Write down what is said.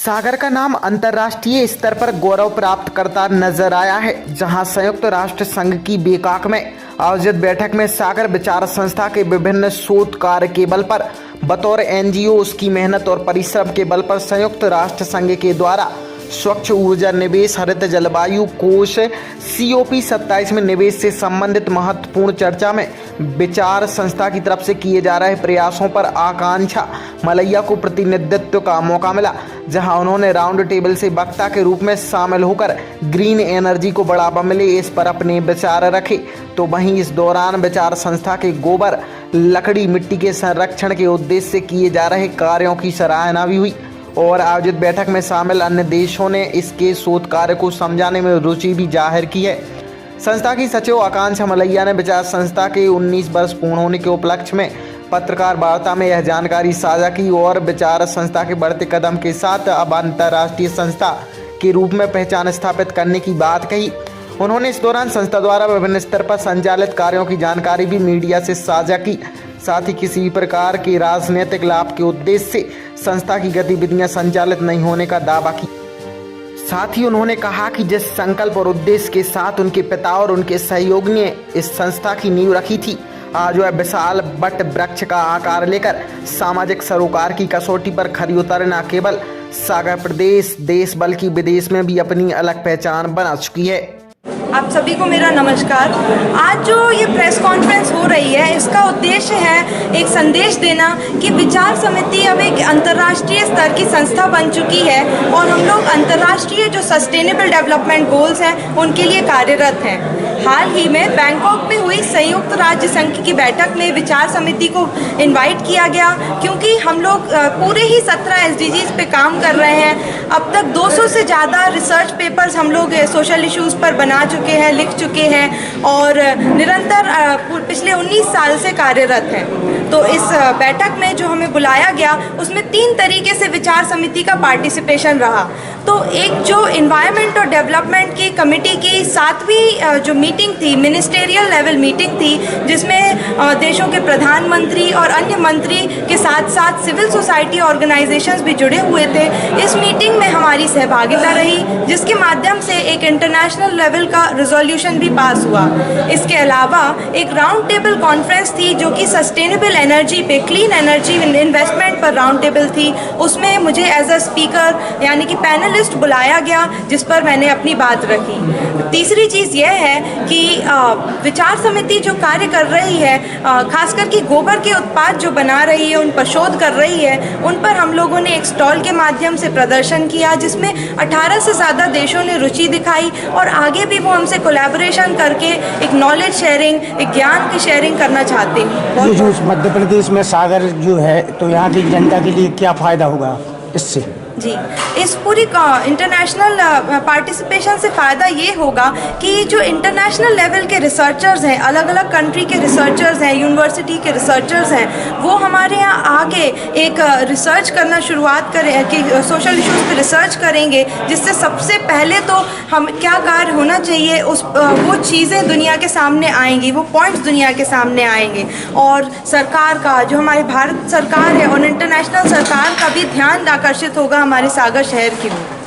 सागर का नाम अंतर्राष्ट्रीय स्तर पर गौरव प्राप्त करता नजर आया है, जहां संयुक्त राष्ट्र संघ की बेकाक में आयोजित बैठक में सागर विचार संस्था के विभिन्न शोध कार्य के बल पर बतौर एनजीओ उसकी मेहनत और परिश्रम के बल पर संयुक्त राष्ट्र संघ के द्वारा स्वच्छ ऊर्जा निवेश हरित जलवायु कोष COP 27 में निवेश से संबंधित महत्वपूर्ण चर्चा में विचार संस्था की तरफ से किए जा रहे प्रयासों पर आकांक्षा मलैया को प्रतिनिधित्व का मौका मिला, जहां उन्होंने राउंड टेबल से वक्ता के रूप में शामिल होकर ग्रीन एनर्जी को बढ़ावा मिले इस पर अपने विचार रखे। तो वहीं इस दौरान विचार संस्था के गोबर लकड़ी मिट्टी के संरक्षण के उद्देश्य से किए जा रहे कार्यों की सराहना भी हुई और आयोजित बैठक में शामिल अन्य देशों ने इसके शोध कार्य को समझाने में रुचि भी जाहिर की है। संस्था की सचिव आकांक्षा मलैया ने विचार संस्था के 19 वर्ष पूर्ण होने के उपलक्ष्य में पत्रकार वार्ता में यह जानकारी साझा की और विचार संस्था के बढ़ते कदम के साथ अब अंतर्राष्ट्रीय संस्था के रूप में पहचान स्थापित करने की बात कही। उन्होंने इस दौरान संस्था द्वारा विभिन्न स्तर पर संचालित कार्यों की जानकारी भी मीडिया से साझा की, साथ ही किसी भी प्रकार के राजनीतिक लाभ के उद्देश्य से संस्था की गतिविधियां संचालित नहीं होने का दावा की। साथ ही उन्होंने कहा कि जिस संकल्प और उद्देश्य के साथ उनके पिता और उनके सहयोगी ने इस संस्था की नींव रखी थी, आज वह विशाल वट वृक्ष का आकार लेकर सामाजिक सरोकार की कसौटी पर खरी उतर न केवल सागर प्रदेश देश बल्कि विदेश में भी अपनी अलग पहचान बना चुकी है। आप सभी को मेरा नमस्कार। आज जो ये प्रेस कॉन्फ्रेंस हो रही है, इसका उद्देश्य है एक संदेश देना कि विचार समिति अब एक अंतर्राष्ट्रीय स्तर की संस्था बन चुकी है और हम लोग अंतर्राष्ट्रीय जो सस्टेनेबल डेवलपमेंट गोल्स हैं उनके लिए कार्यरत हैं। हाल ही में बैंकॉक में हुई संयुक्त राज्य संघ की बैठक में विचार समिति को इनवाइट किया गया, क्योंकि हम लोग पूरे ही 17 SDGs पे काम कर रहे हैं। अब तक 200 से ज़्यादा रिसर्च पेपर्स हम लोग सोशल इश्यूज़ पर बना चुके हैं, लिख चुके हैं और निरंतर पिछले 19 साल से कार्यरत हैं। तो इस बैठक में जो हमें बुलाया गया उसमें 3 तरीके से विचार समिति का पार्टिसिपेशन रहा। तो एक जो इन्वायरमेंट और डेवलपमेंट की कमेटी की 7वीं जो मीटिंग थी, मिनिस्टेरियल लेवल मीटिंग थी, जिसमें देशों के प्रधानमंत्री और अन्य मंत्री के साथ साथ सिविल सोसाइटी ऑर्गेनाइजेशंस भी जुड़े हुए थे। इस मीटिंग में हमारी सहभागिता रही, जिसके माध्यम से एक इंटरनेशनल लेवल का रिजोल्यूशन भी पास हुआ। इसके अलावा एक राउंड टेबल कॉन्फ्रेंस थी जो कि सस्टेनेबल एनर्जी पे, क्लीन एनर्जी इन्वेस्टमेंट पर राउंड टेबल थी। उसमें मुझे एज अ स्पीकर यानी कि पैनलिस्ट बुलाया गया, जिस पर मैंने अपनी बात रखी। तीसरी चीज़ यह है कि विचार समिति जो कार्य कर रही है, खासकर कि गोबर के उत्पाद जो बना रही है, उन पर शोध कर रही है, उन पर हम लोगों ने एक स्टॉल के माध्यम से प्रदर्शन किया, जिसमें 18 से ज़्यादा देशों ने रुचि दिखाई और आगे भी वो हमसे कोलैबोरेशन करके एक नॉलेज शेयरिंग, एक ज्ञान की शेयरिंग करना चाहते हैं। जो मध्य प्रदेश में सागर जो है, तो यहाँ की जनता के लिए क्या फ़ायदा होगा इससे? जी, इस पूरी इंटरनेशनल पार्टिसिपेशन से फ़ायदा ये होगा कि जो इंटरनेशनल लेवल के रिसर्चर्स हैं, अलग अलग कंट्री के रिसर्चर्स हैं, यूनिवर्सिटी के रिसर्चर्स हैं, वो हमारे यहाँ आके एक रिसर्च करना शुरुआत करें कि सोशल इश्यूज़ पे रिसर्च करेंगे, जिससे सबसे पहले तो हम क्या कार्य होना चाहिए वो चीज़ें दुनिया के सामने आएंगी, वो पॉइंट्स दुनिया के सामने आएंगे और सरकार का, जो हमारी भारत सरकार है और इंटरनेशनल सरकार का भी ध्यान आकर्षित होगा हमारे सागर शहर की ओर।